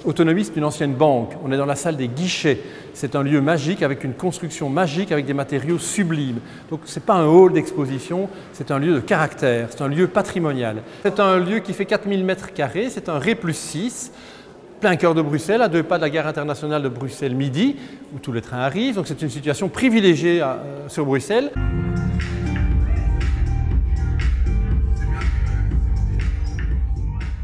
Autonomie, c'est une ancienne banque. On est dans la salle des guichets. C'est un lieu magique avec une construction magique avec des matériaux sublimes. Donc ce n'est pas un hall d'exposition, c'est un lieu de caractère, c'est un lieu patrimonial. C'est un lieu qui fait 4000 m², c'est un Ré+6, plein cœur de Bruxelles, à 2 pas de la gare internationale de Bruxelles-Midi, où tous les trains arrivent. Donc c'est une situation privilégiée sur Bruxelles.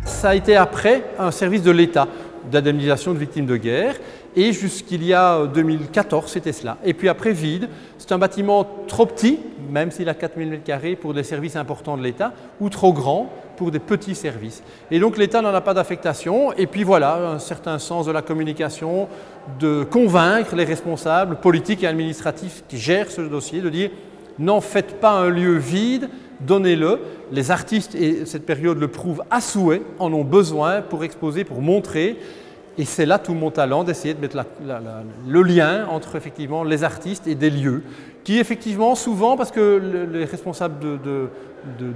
Ça a été après un service de l'État d'indemnisation de victimes de guerre et jusqu'il y a 2014 c'était cela. Et puis après vide, c'est un bâtiment trop petit, même s'il a 4000 m² pour des services importants de l'État, ou trop grand pour des petits services. Et donc l'État n'en a pas d'affectation et puis voilà un certain sens de la communication, de convaincre les responsables politiques et administratifs qui gèrent ce dossier, de dire n'en faites pas un lieu vide, donnez-le. Les artistes, et cette période le prouve à souhait, en ont besoin pour exposer, pour montrer. Et c'est là tout mon talent d'essayer de mettre le lien entre effectivement les artistes et des lieux qui effectivement souvent, parce que les responsables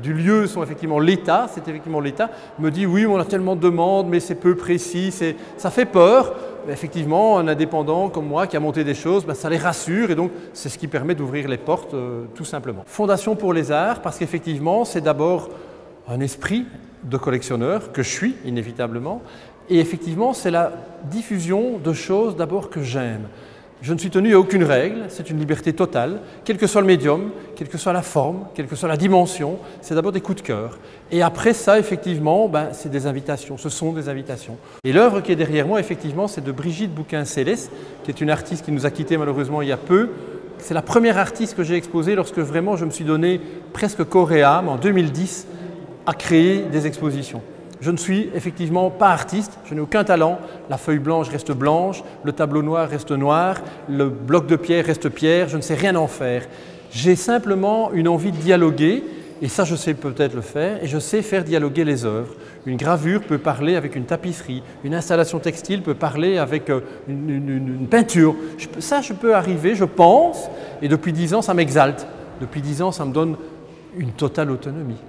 du lieu sont effectivement l'État, c'est effectivement l'État, me dit oui on a tellement de demandes mais c'est peu précis, ça fait peur. Mais effectivement un indépendant comme moi qui a monté des choses, ça les rassure et donc c'est ce qui permet d'ouvrir les portes tout simplement. Fondation pour les arts parce qu'effectivement c'est d'abord un esprit de collectionneur que je suis inévitablement. Et effectivement, c'est la diffusion de choses d'abord que j'aime. Je ne suis tenu à aucune règle, c'est une liberté totale, quel que soit le médium, quelle que soit la forme, quelle que soit la dimension, c'est d'abord des coups de cœur. Et après ça, effectivement, c'est des invitations, ce sont des invitations. Et l'œuvre qui est derrière moi, effectivement, c'est de Brigitte Bouquin-Céleste, qui est une artiste qui nous a quittés malheureusement il y a peu. C'est la première artiste que j'ai exposée lorsque vraiment je me suis donné presque corps et âme, en 2010, à créer des expositions. Je ne suis effectivement pas artiste, je n'ai aucun talent, la feuille blanche reste blanche, le tableau noir reste noir, le bloc de pierre reste pierre, je ne sais rien en faire. J'ai simplement une envie de dialoguer, et ça je sais peut-être le faire, et je sais faire dialoguer les œuvres. Une gravure peut parler avec une tapisserie, une installation textile peut parler avec une peinture. Ça je peux arriver, je pense, et depuis 10 ans ça m'exalte. Depuis 10 ans ça me donne une totale autonomie.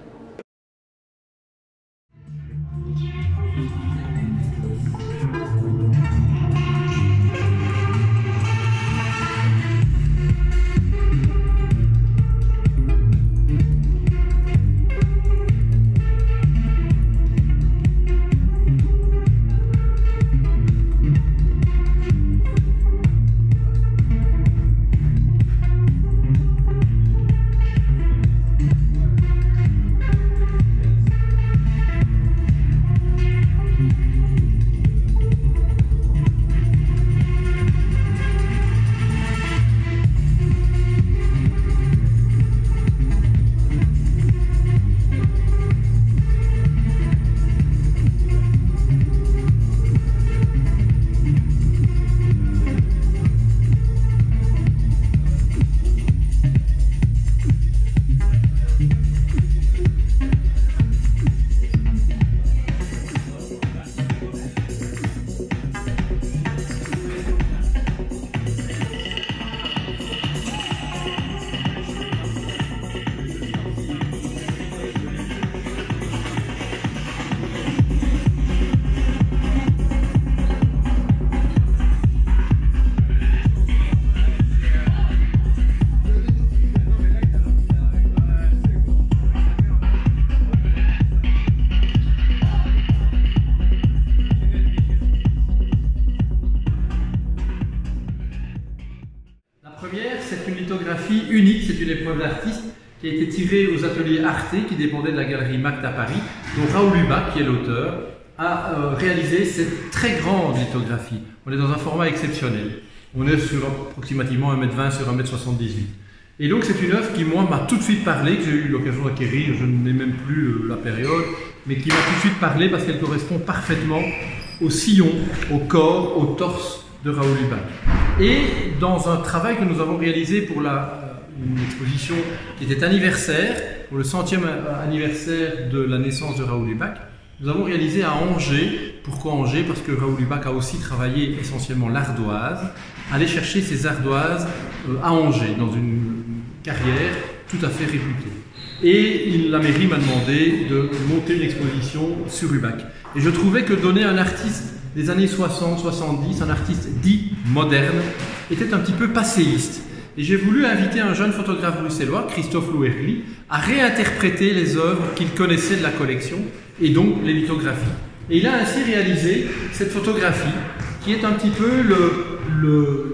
C'est une lithographie unique, c'est une épreuve d'artiste qui a été tirée aux ateliers Arte qui dépendaient de la galerie Magde à Paris, dont Raoul Hubac, qui est l'auteur, a réalisé cette très grande lithographie. On est dans un format exceptionnel. On est sur approximativement 1,20 m sur 1,78 m. Et donc c'est une œuvre qui, moi, m'a tout de suite parlé, que j'ai eu l'occasion d'acquérir, je n'ai même plus la période, mais qui m'a tout de suite parlé parce qu'elle correspond parfaitement au sillon, au corps, au torse de Raoul Hubac. Et dans un travail que nous avons réalisé pour une exposition qui était anniversaire, pour le 100e anniversaire de la naissance de Raoul Hubac, nous avons réalisé à Angers. Pourquoi Angers? Parce que Raoul Hubac a aussi travaillé essentiellement l'ardoise, aller chercher ses ardoises à Angers, dans une carrière tout à fait réputée. Et la mairie m'a demandé de monter une exposition sur Hubac. Et je trouvais que donner un artiste des années 60-70, un artiste dit moderne, était un petit peu passéiste. Et j'ai voulu inviter un jeune photographe bruxellois, Christophe Louerly, à réinterpréter les œuvres qu'il connaissait de la collection, et donc les lithographies. Et il a ainsi réalisé cette photographie, qui est un petit peu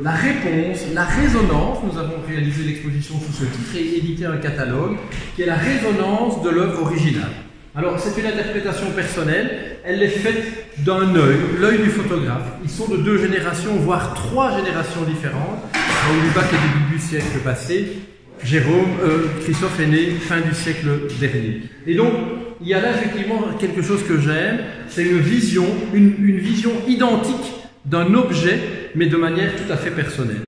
la réponse, la résonance. Nous avons réalisé l'exposition sous ce titre et édité un catalogue, qui est la résonance de l'œuvre originale. Alors c'est une interprétation personnelle, elle est faite d'un œil, l'œil du photographe. Ils sont de 2 générations, voire 3 générations différentes. Raoul Hubac est du début du siècle passé, Christophe est né fin du siècle dernier. Et donc, il y a là effectivement quelque chose que j'aime, c'est une vision identique d'un objet, mais de manière tout à fait personnelle.